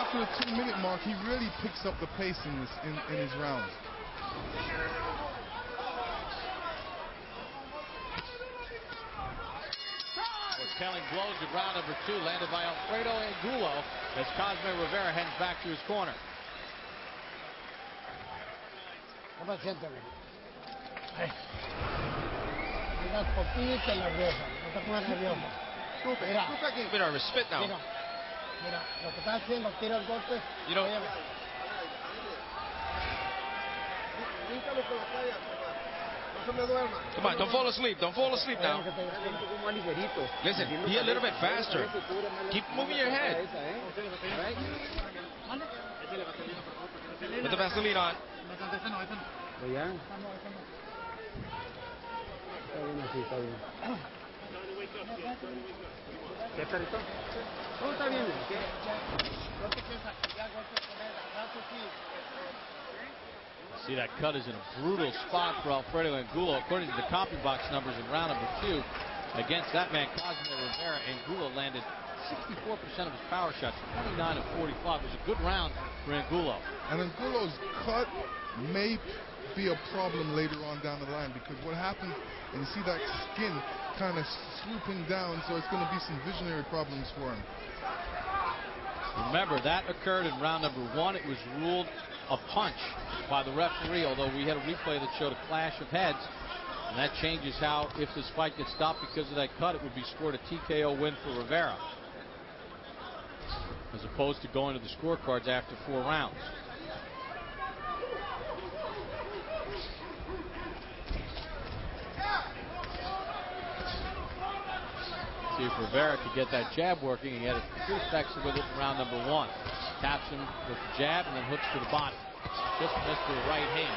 after the 2-minute mark, he really picks up the pace in his rounds. Telling blows in round number 2, landed by Alfredo Angulo as Cosme Rivera heads back to his corner. Mira, spit now. You know, come on, don't fall asleep. Don't fall asleep now. Listen, be a little bit faster. Keep moving your head. Put the Vaseline on. See, that cut is in a brutal spot for Alfredo Angulo. According to the copy box numbers in round number 2, against that man, Cosme Rivera, Angulo landed 64% of his power shots, 29 of 45. It was a good round for Angulo. And Angulo's cut may be a problem later on down the line, because what happens, and you see that skin kind of swooping down, so it's going to be some visionary problems for him. Remember, that occurred in round number 1. It was ruled a punch by the referee, although we had a replay that showed a clash of heads. And that changes how, if this fight gets stopped because of that cut, it would be scored a TKO win for Rivera, as opposed to going to the scorecards after 4 rounds. See if Rivera could get that jab working. He had a good effects with it in round number 1. Taps him with the jab and then hooks to the body. Just missed with a right hand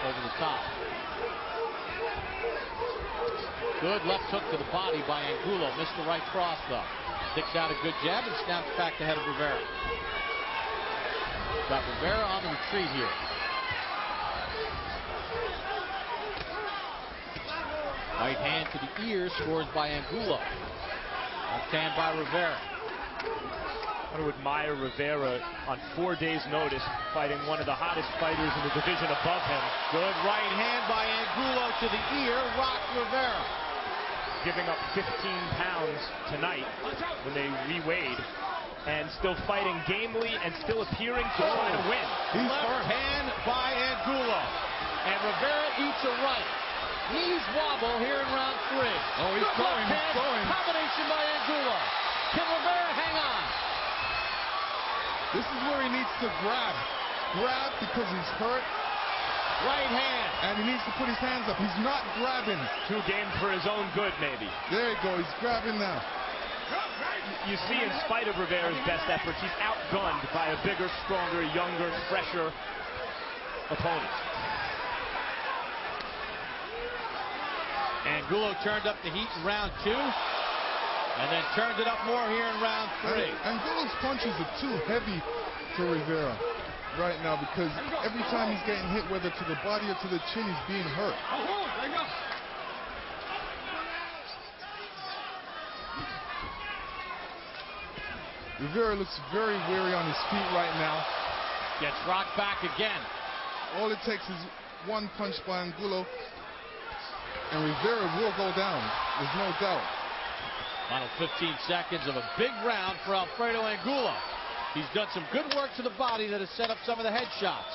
over the top. Good left hook to the body by Angulo. Missed the right cross though. Sticks out a good jab and snaps back ahead of Rivera. Got Rivera on the retreat here. Right hand to the ear, scores by Angulo. Left hand by Rivera. I want to admire Rivera on 4 days' notice, fighting one of the hottest fighters in the division above him. Good right hand by Angulo to the ear, rocked Rivera. Giving up 15 pounds tonight when they re-weighed, and still fighting gamely and still appearing to try to win. Left hand by Angulo. And Rivera eats a right. Knees wobble here in round 3. Oh, he's going, he's going. Combination by Angulo. Can Rivera hang on? This is where he needs to grab. Grab because he's hurt. Right hand. And he needs to put his hands up. He's not grabbing. 2 games for his own good, maybe. There you go. He's grabbing now. You see, in spite of Rivera's best efforts, he's outgunned by a bigger, stronger, younger, fresher opponent. Angulo turned up the heat in round 2. And then turned it up more here in round 3. Angulo's punches are too heavy for Rivera right now, because every time he's getting hit, whether to the body or to the chin, he's being hurt. Rivera looks very weary on his feet right now. Gets rocked back again. All it takes is one punch by Angulo, and Rivera will go down. There's no doubt. Final 15 seconds of a big round for Alfredo Angulo. He's done some good work to the body that has set up some of the head shots.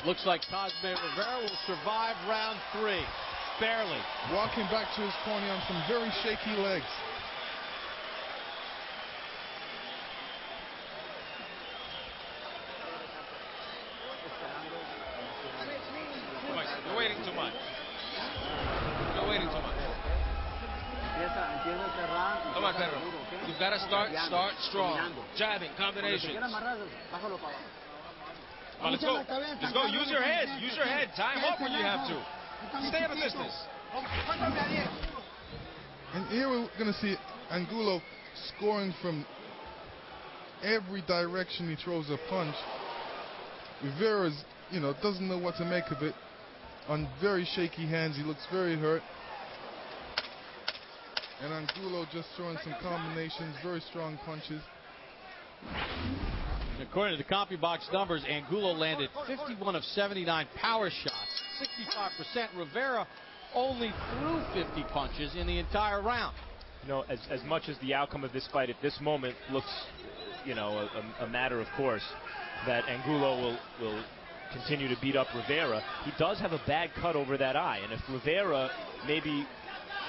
Looks like Cosme Rivera will survive round 3. Barely. Walking back to his corner on some very shaky legs. You're waiting too much. You're waiting too much. Come on, Pedro. You've got to start strong. Jabbing, combinations. Come on, let's go. Let's go. Use your head. Use your head. Time up when you have to. Stay at a distance. And here we're going to see Angulo scoring from every direction he throws a punch. Rivera's, doesn't know what to make of it. On very shaky hands, he looks very hurt. And Angulo just throwing some combinations, very strong punches. According to the copy box numbers, Angulo landed 51 of 79 power shots, 65%. Rivera only threw 50 punches in the entire round. You know, as much as the outcome of this fight at this moment looks, you know, a matter of course, that Angulo will continue to beat up Rivera, he does have a bad cut over that eye. And if Rivera maybe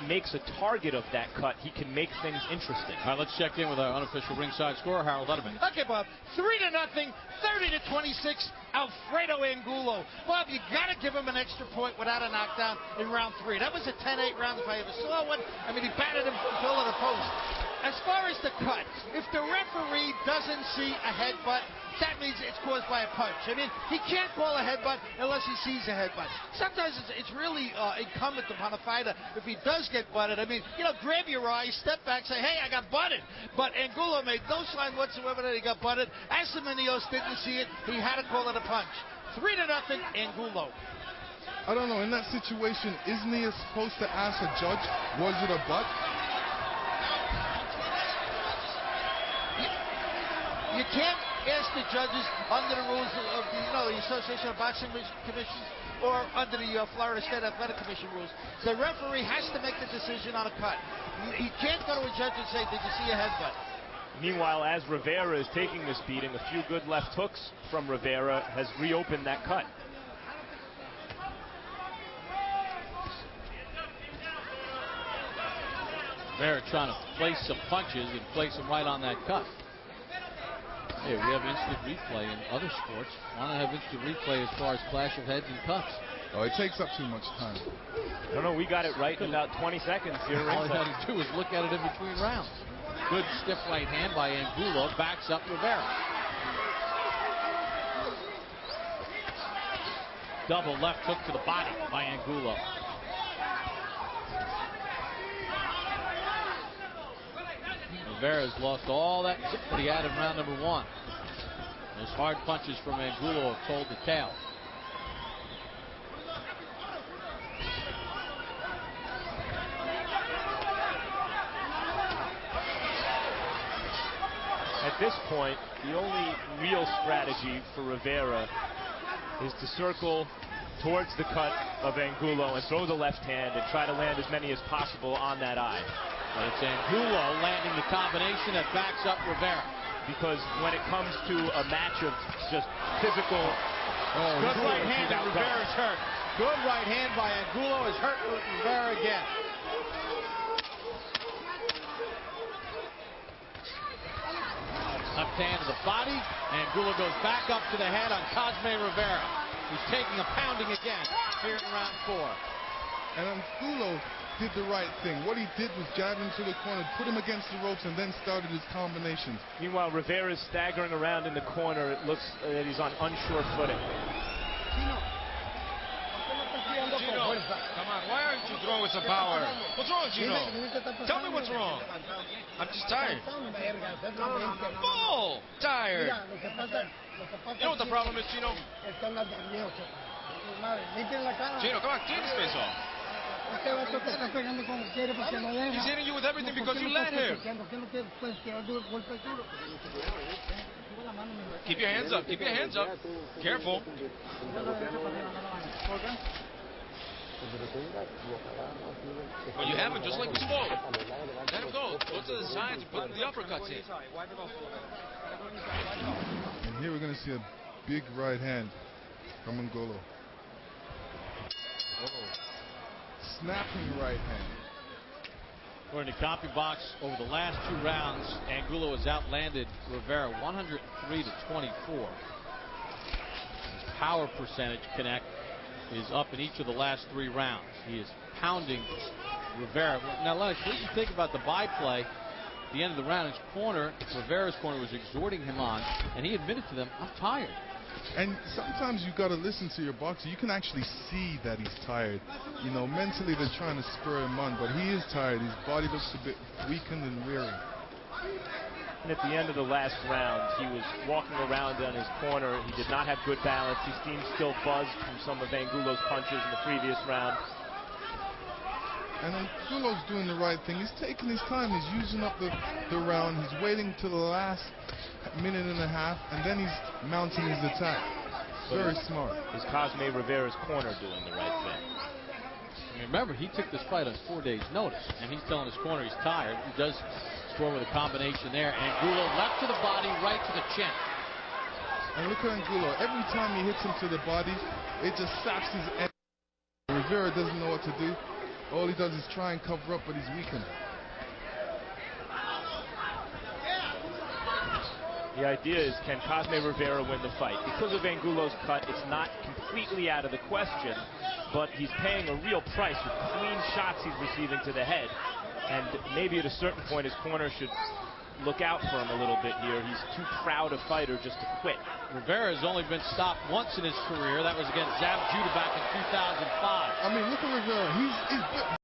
makes a target of that cut, he can make things interesting. All right, let's check in with our unofficial ringside scorer, Harold Letterman. Okay, Bob. 3-0, 30-26, Alfredo Angulo. Bob, you got to give him an extra point without a knockdown in round 3. That was a 10-8 round if I ever saw one. I mean, he batted him from pillar to post. As far as the cut, if the referee doesn't see a headbutt, that means it's caused by a punch. I mean, he can't call a headbutt unless he sees a headbutt. Sometimes it's really incumbent upon a fighter, if he does get butted, I mean, you know, grab your eye, step back, say, hey, I got butted. But Angulo made no sign whatsoever that he got butted. Asimenios didn't see it. He had to call it a punch. 3-0, Angulo. I don't know, in that situation, isn't he supposed to ask a judge, was it a butt? You can't ask the judges under the rules of the, the Association of Boxing Commissions or under the Florida State Athletic Commission rules. The referee has to make the decision on a cut. He can't go to a judge and say, did you see a headbutt? Meanwhile, as Rivera is taking this beating, a few good left hooks from Rivera has reopened that cut. Rivera trying to place some punches and place them right on that cut. Hey, we have instant replay in other sports. Why not have instant replay as far as clash of heads and cuts? Oh, it takes up too much time. I don't know, we got it right in about 20 seconds here. All he had to do was look at it in between rounds. Good stiff right hand by Angulo, backs up Rivera. Double left hook to the body by Angulo. Rivera's lost all that zip that he had in round number 1. Those hard punches from Angulo have told the tale. At this point, the only real strategy for Rivera is to circle towards the cut of Angulo and throw the left hand and try to land as many as possible on that eye. But it's Angulo landing the combination that backs up Rivera. Because when it comes to a match of just physical... Good right hand and Rivera's hurt. Good right hand by Angulo is hurt Rivera again. Left hand to the body. Angulo goes back up to the head on Cosme Rivera, who's taking a pounding again here in round 4. And Angulo did the right thing. What he did was jab him to the corner, put him against the ropes, and then started his combinations. Meanwhile, Rivera's staggering around in the corner. It looks that he's on unsure footing. Gino, come on, why aren't you throwing some power? What's wrong, Gino? Tell me what's wrong. I'm just tired. Bull! Tired. You know what the problem is, Gino? Gino, come on, clean his face off. He's hitting you with everything because you let him. Keep your hands up. Keep your hands up. Careful. Well, you have him just like we spoke. Let him go. Go to the sides and put the uppercuts in. And here we're going to see a big right hand from Angulo. Snapping right hand. According to Copy Box, over the last 2 rounds, Angulo has outlanded Rivera 103-24. His power percentage connect is up in each of the last 3 rounds. He is pounding Rivera. Now, Lennox, what did you think about the byplay? At the end of the round, his corner, Rivera's corner, was exhorting him on, and he admitted to them, I'm tired. And sometimes you got to listen to your boxer. You can actually see that he's tired. You know, mentally they're trying to spur him on, but he is tired. His body looks a bit weakened and weary. And at the end of the last round, he was walking around on his corner. He did not have good balance. He seemed still buzzed from some of Angulo's punches in the previous round. And Angulo's doing the right thing. He's taking his time. He's using up the round. He's waiting till the last minute and a half, and then he's mounting his attack. Very smart. Is Cosme Rivera's corner doing the right thing? Remember, he took this fight on 4 days' notice, and he's telling his corner he's tired. He does score with a combination there. Angulo left to the body, right to the chin. And look at Angulo. Every time he hits him to the body, it just saps his energy. Rivera doesn't know what to do. All he does is try and cover up, but he's weakened. The idea is, can Cosme Rivera win the fight? Because of Angulo's cut, it's not completely out of the question, but he's paying a real price with clean shots he's receiving to the head. And maybe at a certain point his corner should look out for him a little bit here. He's too proud a fighter just to quit. Rivera has only been stopped once in his career. That was against Zab Judah back in 2005. I mean, look at Rivera. He's